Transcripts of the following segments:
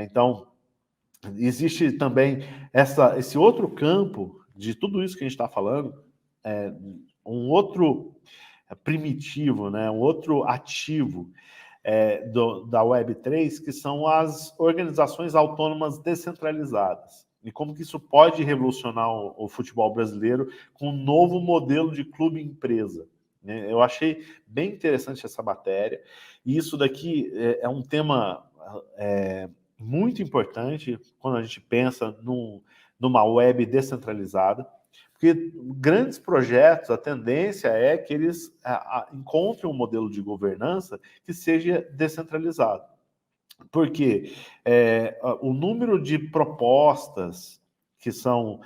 Então, existe também esse outro campo de tudo isso que a gente está falando, um outro primitivo, né, um outro ativo da Web3, que são as organizações autônomas descentralizadas. E como que isso pode revolucionar o futebol brasileiro com um novo modelo de clube-empresa. Né? Eu achei bem interessante essa matéria, e isso daqui é um tema muito importante quando a gente pensa numa web descentralizada, porque grandes projetos, a tendência é que eles encontrem um modelo de governança que seja descentralizado. Porque o número de propostas que são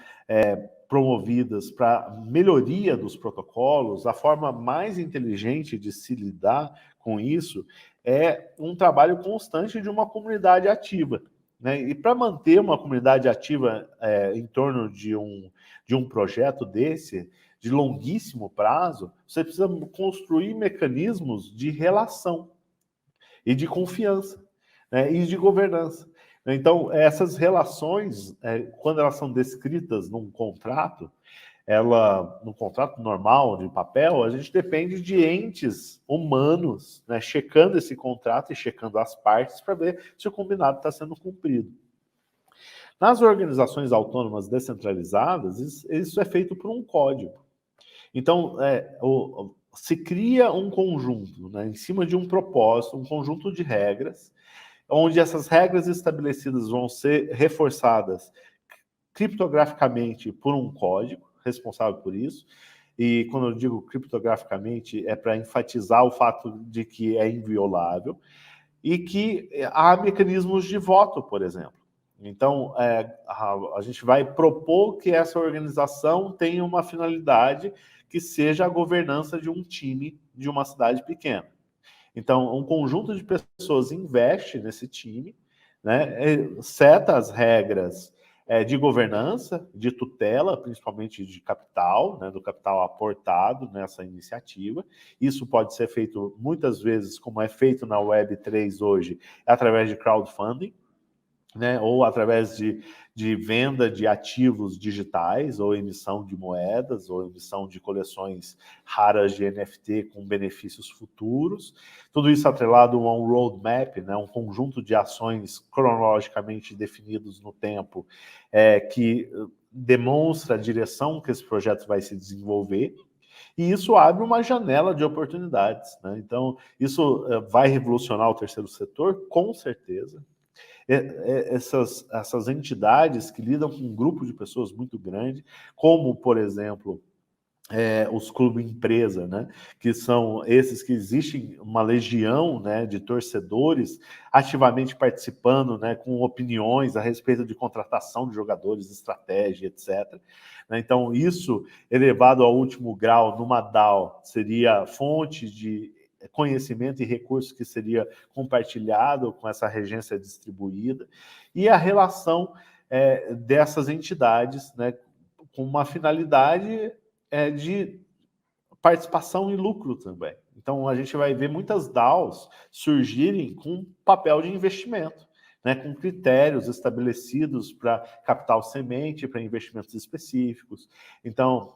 promovidas para melhoria dos protocolos, a forma mais inteligente de se lidar com isso é um trabalho constante de uma comunidade ativa. Né? E para manter uma comunidade ativa em torno de um projeto desse, de longuíssimo prazo, você precisa construir mecanismos de relação e de confiança, né? E de governança. Então, essas relações, quando elas são descritas num contrato, no contrato normal, de papel, a gente depende de entes humanos, né, checando esse contrato e checando as partes para ver se o combinado está sendo cumprido. Nas organizações autônomas descentralizadas, isso é feito por um código. Então, se cria um conjunto, né, em cima de um propósito, um conjunto de regras, onde essas regras estabelecidas vão ser reforçadas criptograficamente por um código responsável por isso. E quando eu digo criptograficamente, é para enfatizar o fato de que é inviolável e que há mecanismos de voto, por exemplo. Então, a gente vai propor que essa organização tenha uma finalidade que seja a governança de um time de uma cidade pequena. Então, um conjunto de pessoas investe nesse time, né, seta as regras de governança, de tutela, principalmente de capital, né, do capital aportado nessa iniciativa. Isso pode ser feito muitas vezes, como é feito na Web3 hoje, através de crowdfunding, né, ou através de venda de ativos digitais, ou emissão de moedas, ou emissão de coleções raras de NFT com benefícios futuros. Tudo isso atrelado a um roadmap, né, um conjunto de ações cronologicamente definidos no tempo, que demonstra a direção que esse projeto vai se desenvolver. E isso abre uma janela de oportunidades. Né? Então, isso vai revolucionar o terceiro setor, com certeza. Essas entidades que lidam com um grupo de pessoas muito grande, como, por exemplo, os clubes empresa, né? Que são esses que existem uma legião, né, de torcedores ativamente participando, né, com opiniões a respeito de contratação de jogadores, estratégia, etc. Então, isso elevado ao último grau numa DAO seria fonte de conhecimento e recursos que seria compartilhado com essa regência distribuída, e a relação dessas entidades, né, com uma finalidade de participação e lucro também. Então, a gente vai ver muitas DAOs surgirem com papel de investimento, né, com critérios estabelecidos para capital semente, para investimentos específicos. Então,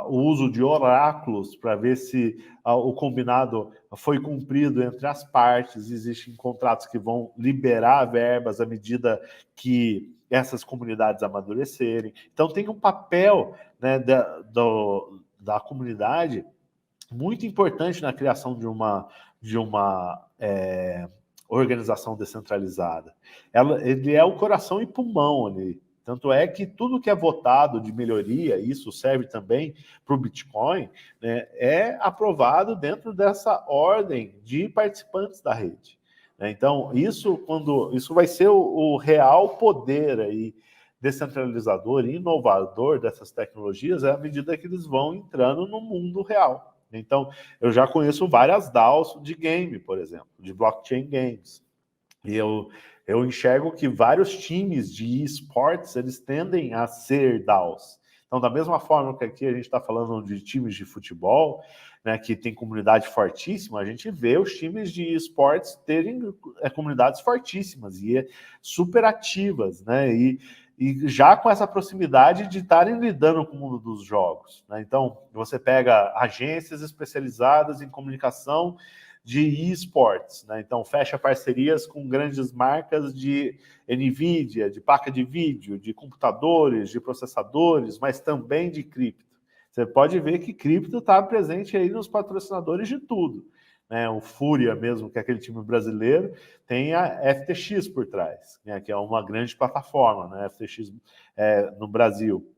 o uso de oráculos para ver se o combinado foi cumprido entre as partes. Existem contratos que vão liberar verbas à medida que essas comunidades amadurecerem. Então, tem um papel, né, da comunidade muito importante na criação de uma organização descentralizada. Ele é o coração e pulmão ali. Tanto é que tudo que é votado de melhoria, isso serve também para o Bitcoin, né, é aprovado dentro dessa ordem de participantes da rede. Então, isso vai ser o real poder aí descentralizador e inovador dessas tecnologias à medida que eles vão entrando no mundo real. Então, eu já conheço várias DAOs de game, por exemplo, de blockchain games. E eu enxergo que vários times de esportes, eles tendem a ser DAOs. Então, da mesma forma que aqui a gente está falando de times de futebol, né, que tem comunidade fortíssima, a gente vê os times de esportes terem comunidades fortíssimas e super ativas, né, e já com essa proximidade de estarem lidando com o mundo dos jogos, né? Então, você pega agências especializadas em comunicação de esportes, né? Então, fecha parcerias com grandes marcas de NVIDIA, de placa de vídeo, de computadores, de processadores, mas também de cripto. Você pode ver que cripto está presente aí nos patrocinadores de tudo, né? O Fúria mesmo, que é aquele time brasileiro, tem a FTX por trás, né? Que é uma grande plataforma, né? FTX no Brasil.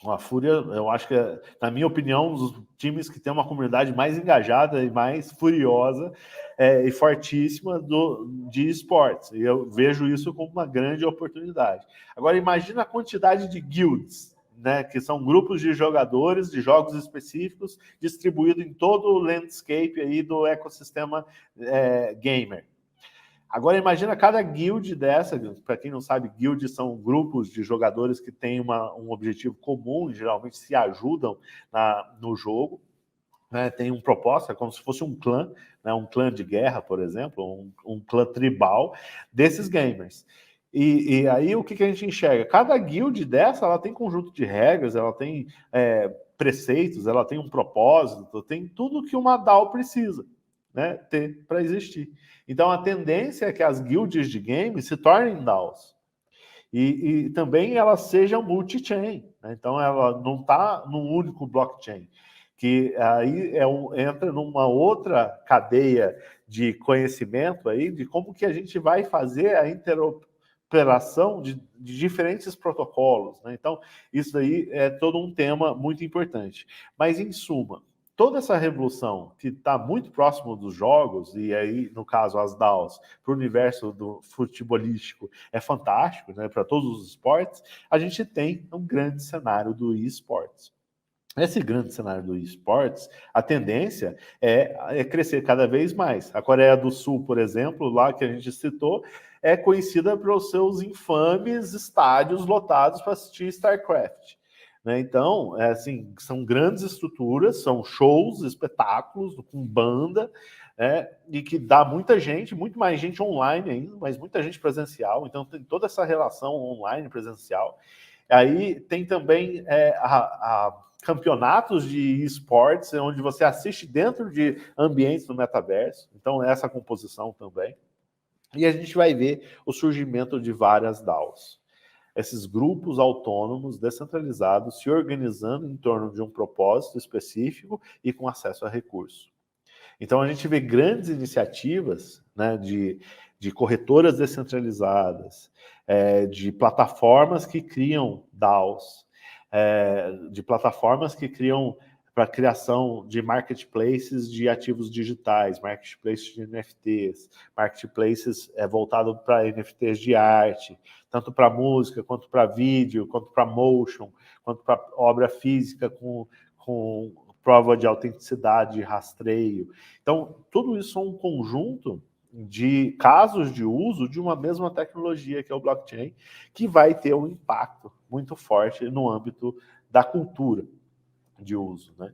A Fúria, eu acho que, na minha opinião, um dos times que tem uma comunidade mais engajada e mais furiosa e fortíssima de esportes. E eu vejo isso como uma grande oportunidade. Agora, imagina a quantidade de guilds, né, que são grupos de jogadores de jogos específicos distribuídos em todo o landscape aí do ecossistema gamer. Agora imagina cada guild dessa, para quem não sabe, guilds são grupos de jogadores que têm um objetivo comum e geralmente se ajudam no jogo, né? Tem um propósito, é como se fosse um clã, né? Um clã de guerra, por exemplo, um clã tribal desses gamers. E aí o que a gente enxerga? Cada guild dessa, ela tem conjunto de regras, ela tem preceitos, ela tem um propósito, tem tudo que uma DAO precisa, né, ter para existir. Então a tendência é que as guilds de games se tornem DAOs. E também elas sejam multi-chain, né? Então ela não está num único blockchain, que aí entra numa outra cadeia de conhecimento aí de como que a gente vai fazer a interoperação de diferentes protocolos, né? Então isso aí é todo um tema muito importante. Mas em suma, toda essa revolução que está muito próximo dos jogos, e aí, no caso, as DAOs, para o universo do futebolístico, é fantástico, né, para todos os esportes, a gente tem um grande cenário do esportes. Esse grande cenário do esportes, a tendência é crescer cada vez mais. A Coreia do Sul, por exemplo, lá que a gente citou, é conhecida pelos seus infames estádios lotados para assistir StarCraft. Né? Então, assim, são grandes estruturas, são shows, espetáculos com banda, e que dá muita gente, muito mais gente online ainda, mas muita gente presencial. Então, tem toda essa relação online presencial. Aí tem também campeonatos de esportes, onde você assiste dentro de ambientes do metaverso. Então, essa composição também. E a gente vai ver o surgimento de várias DAOs. Esses grupos autônomos, descentralizados, se organizando em torno de um propósito específico e com acesso a recursos. Então, a gente vê grandes iniciativas, né, de corretoras descentralizadas, de plataformas que criam DAOs, de plataformas que criam para a criação de marketplaces de ativos digitais, marketplaces de NFTs, marketplaces voltados para NFTs de arte, tanto para música, quanto para vídeo, quanto para motion, quanto para obra física com prova de autenticidade, de rastreio. Então, tudo isso é um conjunto de casos de uso de uma mesma tecnologia, que é o blockchain, que vai ter um impacto muito forte no âmbito da cultura de uso, né?